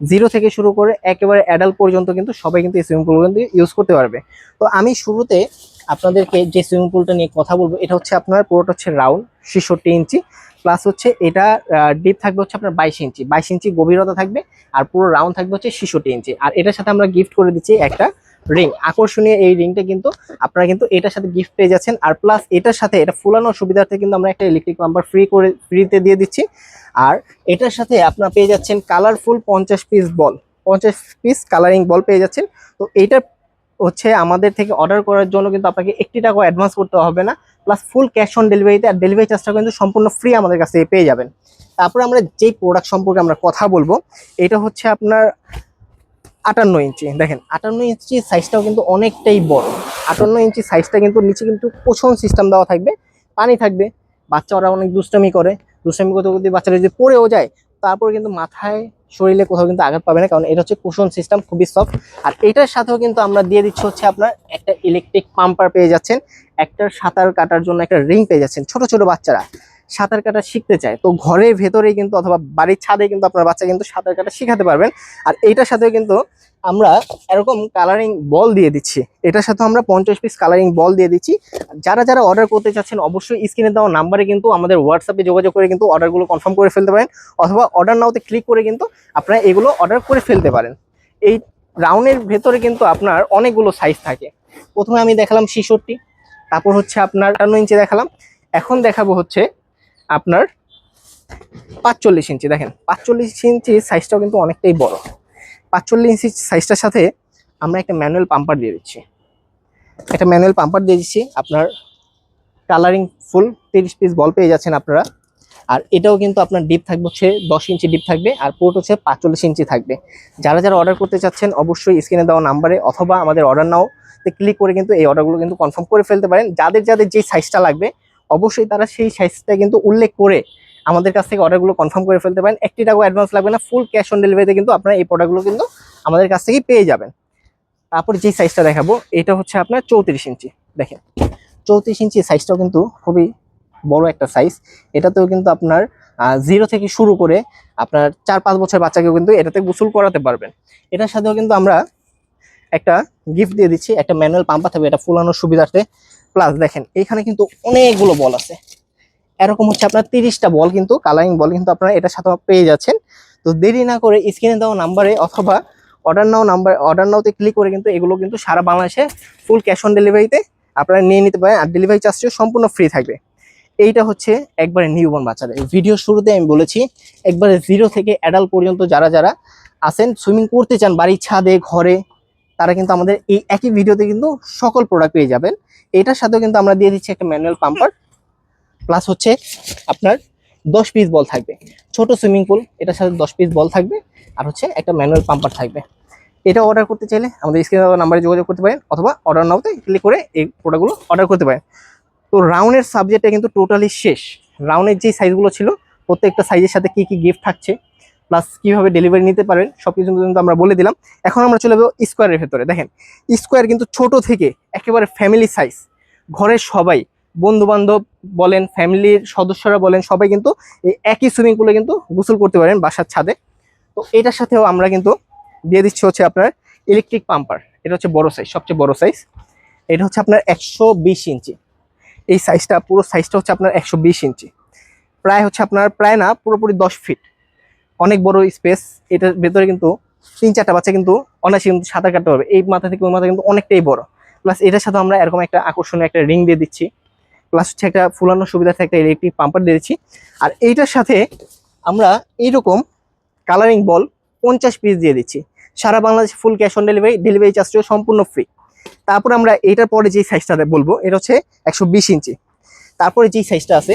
Zero থেকে শুরু করে একেবারে অ্যাডাল্ট পর্যন্ত কিন্তু সবাই কিন্তু এই সুইমিং পুল কিন্তু ইউজ করতে পারবে। তো আমি শুরুতে আপনাদেরকে যে সুইমিং পুলটা নিয়ে কথা বলবো, এটা হচ্ছে আপনার পুরোটা হচ্ছে রাউন্ড 66 ইঞ্চি, প্লাস হচ্ছে এটা ডিপ থাকবে হচ্ছে আপনার 22 ইঞ্চি, 22 ইঞ্চি গভীরতা থাকবে, আর পুরো রাউন্ড থাকবে হচ্ছে 66 ইঞ্চি। আর এটার সাথে আমরা গিফট করে দিচ্ছি একটা রিং, আকর্ষণীয় এই রিংটা কিন্তু আপনারা কিন্তু এটার সাথে গিফট পেয়ে যাচ্ছেন। আর প্লাস এটার সাথে এটা ফুলানোর সুবিধার্থে কিন্তু আমরা একটা ইলেকট্রিক পাম্পার ফ্রিতে দিয়ে দিচ্ছি। আর এটার সাথে আপনারা পেয়ে যাচ্ছেন কালারফুল 50 পিস বল, 50 পিস কালারিং বল পেয়ে যাচ্ছেন। তো এইটা হচ্ছে আমাদের থেকে অর্ডার করার জন্য কিন্তু আপনাকে 1 টাকা অ্যাডভান্স করতে হবে না, প্লাস ফুল ক্যাশ অন ডেলিভারিতে, আর ডেলিভারি চার্জটা কিন্তু সম্পূর্ণ ফ্রি আমাদের কাছ থেকে পেয়ে যাবেন। তারপরে আমরা যেই প্রোডাক্ট সম্পর্কে আমরা কথা বলবো, এটা হচ্ছে আপনার 58 ইঞ্চি। দেখেন 58 ইঞ্চি সাইজটাও কিন্তু অনেকটাই বড়। 58 ইঞ্চি সাইজটা কিন্তু নিচে কিন্তু পোষণ সিস্টেম দেওয়া থাকবে, পানি থাকবে। বাচ্চারা অনেক দুষ্টামি করে, দুষ্টামি করতে করতে বাচ্চারা যদি পড়েও যায়, তারপরে কিন্তু মাথায় শরীরে কোথাও কিন্তু আঘাত পাবে না, কারণ এটা হচ্ছে কুশন সিস্টেম, খুবই সফট। আর এটার সাথেও কিন্তু আমরা দিয়ে দিচ্ছি হচ্ছে আপনার একটা ইলেকট্রিক পাম্পার পেয়ে যাচ্ছেন, একটা সাঁতার কাটার জন্য একটা রিং পেয়ে যাচ্ছেন। ছোট ছোট বাচ্চারা সাঁতার কাটা শিখতে চায়, তো ঘরের ভেতরেই কিন্তু অথবা বাড়ির ছাদে কিন্তু আপনার বাচ্চা কিন্তু সাঁতার কাটা শিখাতে পারবেন। আর এইটার সাথেও কিন্তু আমরা এরকম কালারিং বল দিয়ে দিচ্ছি, এটার সাথে আমরা 50 পিস কালারিং বল দিয়ে দিচ্ছি। যারা যারা অর্ডার করতে চাচ্ছেন অবশ্যই স্ক্রিনে দেওয়া নাম্বারে কিন্তু আমাদের হোয়াটসঅ্যাপে যোগাযোগ করে কিন্তু অর্ডারগুলো কনফার্ম করে ফেলতে পারেন, অথবা অর্ডার নাওতে ক্লিক করে কিন্তু আপনারা এগুলো অর্ডার করে ফেলতে পারেন। এই রাউন্ডের ভেতরে কিন্তু আপনার অনেকগুলো সাইজ থাকে। প্রথমে আমি দেখালাম 66, তারপর হচ্ছে আপনার 58 ইঞ্চি দেখালাম, এখন দেখাবো হচ্ছে আপনার 45 ইঞ্চি। দেখেন 45 ইঞ্চি সাইজটাও কিন্তু অনেকটাই বড়। 45 ইঞ্চি সাইজটার সাথে আমরা একটা ম্যানুয়াল পাম্পার দিয়ে দিচ্ছি, আপনার কালারিং ফুল 30 পিস বল পেয়ে যাচ্ছেন আপনারা। আর এটাও কিন্তু আপনার ডিপ থাকবে হচ্ছে 10 ইঞ্চি ডিপ থাকবে, আর পোর্ট হচ্ছে 45 ইঞ্চি থাকবে। যারা যারা অর্ডার করতে চাচ্ছেন অবশ্যই স্ক্রিনে দেওয়া নাম্বারে অথবা আমাদের অর্ডার নাও ক্লিক করে কিন্তু এই অর্ডারগুলো কিন্তু কনফার্ম করে ফেলতে পারেন। যাদের যাদের যে সাইজটা লাগবে অবশ্যই তারা সেই সাইজটা কিন্তু উল্লেখ করে আমাদের কাছ থেকে অর্ডারগুলো কনফার্ম করে ফেলতে পারেন। 1 টাকা অ্যাডভান্স লাগবে না, ফুল ক্যাশ অন ডেলিভারিতে কিন্তু আপনারা এই প্রোডাক্টগুলো কিন্তু আমাদের কাছ থেকেই পেয়ে যাবেন। তারপর যে সাইজটা দেখাবো এটা হচ্ছে আপনার 34 ইঞ্চি। দেখেন 34 ইঞ্চি সাইজটাও কিন্তু খুবই বড় একটা সাইজ। এটাতেও কিন্তু আপনার 0 থেকে শুরু করে আপনার 4-5 বছর বাচ্চাকেও কিন্তু এটাতে গোসল করাতে পারবেন। এটার সাথেও কিন্তু আমরা একটা গিফট দিয়ে দিচ্ছি, একটা ম্যানুয়াল পাম্পার থাকবে, এটা ফুলানোর সুবিধার্থে। প্লাস দেখেন এখানে কিন্তু অনেকগুলো বল আছে, এরকম হচ্ছে আপনার 30টা বল কিন্তু কালারিং বল কিন্তু আপনারা এটার সাথে পেয়ে যাচ্ছেন। তো দেরি না করে স্ক্রিনে দেওয়া নাম্বারে অথবা অর্ডার নাওতে ক্লিক করে কিন্তু এগুলো কিন্তু সারা বাংলাদেশে ফুল ক্যাশ অন ডেলিভারিতে আপনারা নিয়ে নিতে পারেন, আর ডেলিভারি চার্জটিও সম্পূর্ণ ফ্রি থাকবে। এইটা হচ্ছে একবারে নিউবর্ন বাচ্চাদের। ভিডিও শুরুতে আমি বলেছি একবারে 0 থেকে অ্যাডাল্ট পর্যন্ত যারা যারা আছেন সুইমিং করতে চান বাড়ির ছাদে ঘরে, তারা কিন্তু আমাদের এই একই ভিডিওতে কিন্তু সকল প্রোডাক্ট পেয়ে যাবেন। এটার সাথেও কিন্তু আমরা দিয়ে দিচ্ছি একটা ম্যানুয়াল পাম্পার, প্লাস হচ্ছে আপনার 10 পিস বল থাকবে। ছোট সুইমিং পুল, এটার সাথে 10 পিস বল থাকবে, আর হচ্ছে একটা ম্যানুয়াল পাম্পার থাকবে। এটা অর্ডার করতে চাইলে আমাদের স্ক্রিনে দেওয়া নাম্বারে যোগাযোগ করতে পারেন, অথবা অর্ডার নাওতে ক্লিক করে এই প্রোডাক্টগুলো অর্ডার করতে পারেন। তো রাউন্ডের সাবজেক্টটা কিন্তু টোটালি শেষ। রাউন্ডের যে সাইজগুলো ছিল প্রত্যেকটা সাইজের সাথে কি কি গিফট থাকছে, প্লাস কিভাবে ডেলিভারি নিতে পারেন সবকিছু কিন্তু আমরা বলে দিলাম। এখন আমরা চলে যাবো স্কোয়ারের ভেতরে। দেখেন স্কোয়ার কিন্তু ছোট থেকে একেবারে ফ্যামিলি সাইজ, ঘরের সবাই বন্ধু বান্ধব বলেন, ফ্যামিলির সদস্যরা বলেন, সবাই কিন্তু এই একই সুইমিং পুলে কিন্তু গোসল করতে পারেন বাসার ছাদে। তো এটার সাথেও আমরা কিন্তু দিয়ে দিচ্ছি হচ্ছে আপনার ইলেকট্রিক পাম্পার। এটা হচ্ছে বড় সাইজ, সবচেয়ে বড় সাইজ। এটা হচ্ছে আপনার 120 ইঞ্চি। এই সাইজটা পুরো সাইজটা হচ্ছে আপনার 120 ইঞ্চি, প্রায় হচ্ছে আপনার প্রায় না পুরোপুরি 10 ফিট, অনেক বড় স্পেস। এটার ভেতরে কিন্তু 3-4টা বাচ্চা কিন্তু অনায়াসে কিন্তু সাঁতার কাটতে পারবে। এই মাথা থেকে ওই মাথা কিন্তু অনেকটাই বড়। প্লাস এটার সাথে আমরা এরকম একটা আকর্ষণীয় একটা রিং দিয়ে দিচ্ছি, প্লাস হচ্ছে একটা ফুলানোর সুবিধাতে একটা ইলেকট্রিক পাম্পার দিয়ে দিচ্ছি। আর এইটার সাথে আমরা এইরকম কালারিং বল 50 পিস দিয়ে দিচ্ছি, সারা বাংলাদেশে full cash on delivery, delivery চার্জটিও সম্পূর্ণ ফ্রি। তারপরে আমরা এটার পরে যে সাইজটা বলবো এটা হচ্ছে 120 ইঞ্চি। তারপরে যে সাইজটা আছে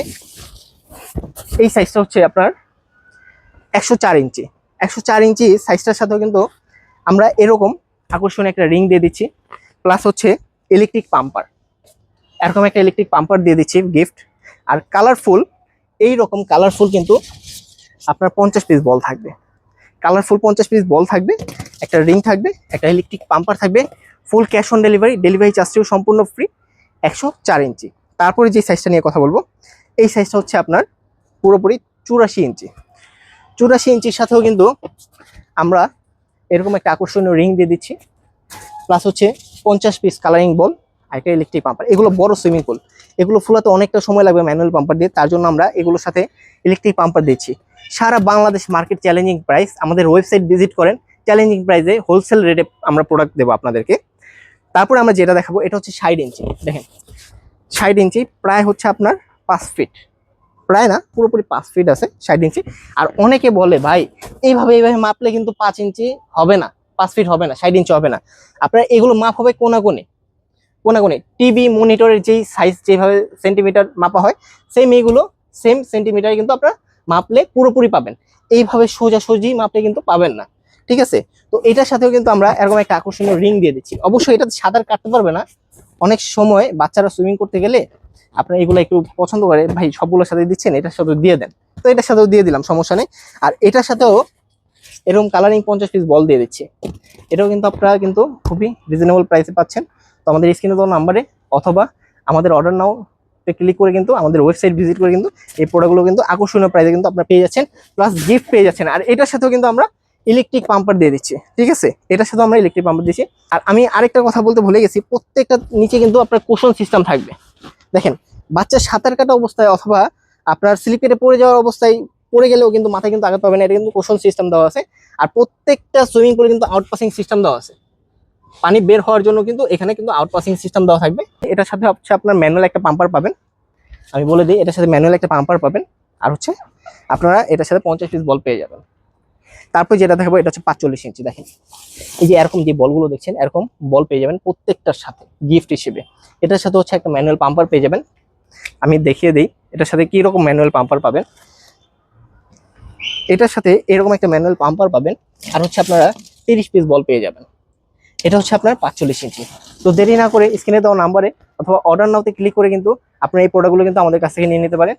এই সাইজটা হচ্ছে আপনার 104 ইঞ্চি। 104 ইঞ্চি সাইজটার সাথেও কিন্তু আমরা এরকম আকর্ষণীয় একটা রিং দিয়ে দিচ্ছি, প্লাস হচ্ছে ইলেকট্রিক পাম্পার, এরকম একটা ইলেকট্রিক পাম্পার দিয়ে দিচ্ছি গিফট। আর কালারফুল, এইরকম কালারফুল কিন্তু আপনার 50 পিস বল থাকবে, কালারফুল 50 পিস বল থাকবে, একটা রিং থাকবে, একটা ইলেকট্রিক পাম্পার থাকবে, full cash on delivery, delivery চার্জটিও সম্পূর্ণ ফ্রি। 104 ইঞ্চি। তারপরে যে সাইজটা নিয়ে কথা বলবো এই সাইজটা হচ্ছে আপনার পুরোপুরি 84 ইঞ্চি। 84 ইঞ্চির সাথেও কিন্তু আমরা এরকম একটা আকর্ষণীয় রিং দিয়ে দিচ্ছি, প্লাস হচ্ছে 50 পিস কালারিং বল আর একটা ইলেকট্রিক পাম্পার। এগুলো বড় সুইমিং পুল, এগুলো ফুলাতে অনেকটা সময় লাগবে ম্যানুয়াল পাম্পার দিয়ে, তার জন্য আমরা এগুলোর সাথে ইলেকট্রিক পাম্পার দিচ্ছি। সারা বাংলাদেশ মার্কেট চ্যালেঞ্জিং প্রাইস, আমাদের ওয়েবসাইট ভিজিট করেন, চ্যালেঞ্জিং প্রাইসে হোলসেল রেটে আমরা প্রোডাক্ট দেবো আপনাদেরকে। তারপরে আমরা যেটা দেখাবো এটা হচ্ছে 60 ইঞ্চি। দেখেন 60 ইঞ্চি প্রায় হচ্ছে আপনার 5 ফিট, প্রায় না পুরোপুরি 5 ফিট আছে 60 ইঞ্চি। আর অনেকে বলে ভাই এইভাবে মাপলে কিন্তু 5 ইঞ্চি হবে না, 5 ফিট হবে না, 60 ইঞ্চি হবে না। আপনার এগুলো মাপ হবে কোনাকুনি কোনাকুনি। টিভি মনিটরের যেই সাইজ যেভাবে সেন্টিমিটার মাপা হয়, সেম এইগুলো সেম সেন্টিমিটার কিন্তু আপনারা মাপলে পুরোপুরি পাবেন। এইভাবে সোজাসুজি মাপলে কিন্তু পাবেন না, ঠিক আছে? তো এটার সাথেও কিন্তু আমরা এরকম একটা আকর্ষণীয় রিং দিয়ে দিচ্ছি। অবশ্যই এটা সাঁতার কাটতে পারবে না, অনেক সময় বাচ্চারা সুইমিং করতে গেলে আপনারা এগুলো একটু পছন্দ করে, ভাই সবগুলোর সাথে দিচ্ছেন এটার সাথেও দিয়ে দেন, তো এটার সাথেও দিয়ে দিলাম, সমস্যা নেই। আর এটার সাথেও এরকম কালারিং 50 পিস বল দিয়ে দিচ্ছি। এটাও কিন্তু আপনারা কিন্তু খুবই রিজনেবল প্রাইসে পাচ্ছেন। তো আমাদের স্ক্রিনে দেওয়া নাম্বারে অথবা আমাদের অর্ডার নাও ক্লিক করে কিন্তু আমাদের ওয়েবসাইট ভিজিট করে কিন্তু এই প্রোডাক্টগুলো কিন্তু আকর্ষণীয় প্রাইসে কিন্তু আপনারা পেয়ে যাচ্ছেন, প্লাস গিফট পেয়ে যাচ্ছেন। আর এটার সাথেও কিন্তু আমরা ইলেকট্রিক পাম্পার দিয়ে দিচ্ছি, ঠিক আছে? এটার সাথেও আমরা ইলেকট্রিক পাম্পার দিচ্ছি। আর আমি আরেকটা কথা বলতে ভুলে গেছি, প্রত্যেকটা নিচে কিন্তু আপনার কুশন সিস্টেম থাকবে। দেখেন বাচ্চা সাঁতার কাটা অবস্থায় অথবা আপনার স্লিপেটে পড়ে যাওয়ার অবস্থায় পড়ে গেলেও কিন্তু মাথায় কিন্তু আঘাত পাবে না, এটা কিন্তু কুশন সিস্টেম দেওয়া আছে। আর প্রত্যেকটা সুইমিং পুলে কিন্তু আউটপাসিং সিস্টেম দেওয়া আছে, পানি বের হওয়ার জন্য কিন্তু এখানে কিন্তু আউটপাসিং সিস্টেম দেওয়া থাকবে। এটার সাথে হচ্ছে আপনার ম্যানুয়াল একটা পাম্পার পাবেন, আমি বলে দিই এটার সাথে ম্যানুয়াল একটা পাম্পার পাবেন। আর হচ্ছে আপনারা এটার সাথে 50 পিস বল পেয়ে যাবেন। তারপর যেটা দেখাবো এটা হচ্ছে 45 ইঞ্চি। দেখেন এই যে এরকম যে বলগুলো দেখছেন, এরকম বল পেয়ে যাবেন প্রত্যেকটার সাথে গিফট হিসেবে। এটার সাথে হচ্ছে একটা ম্যানুয়াল পাম্পার পেয়ে যাবেন। আমি দেখিয়ে দিই এটার সাথে কি রকম ম্যানুয়াল পাম্পার পাবেন। এটার সাথে এরকম একটা ম্যানুয়াল পাম্পার পাবেন, আর হচ্ছে আপনারা 30 পিস বল পেয়ে যাবেন। এটা হচ্ছে আপনার 45 ইঞ্চি। তো দেরি না করে স্ক্রিনে দেওয়া নাম্বারে অথবা অর্ডার নাওতে ক্লিক করে কিন্তু আপনার এই প্রোডাক্টগুলো কিন্তু আমাদের কাছ থেকে নিয়ে নিতে পারেন।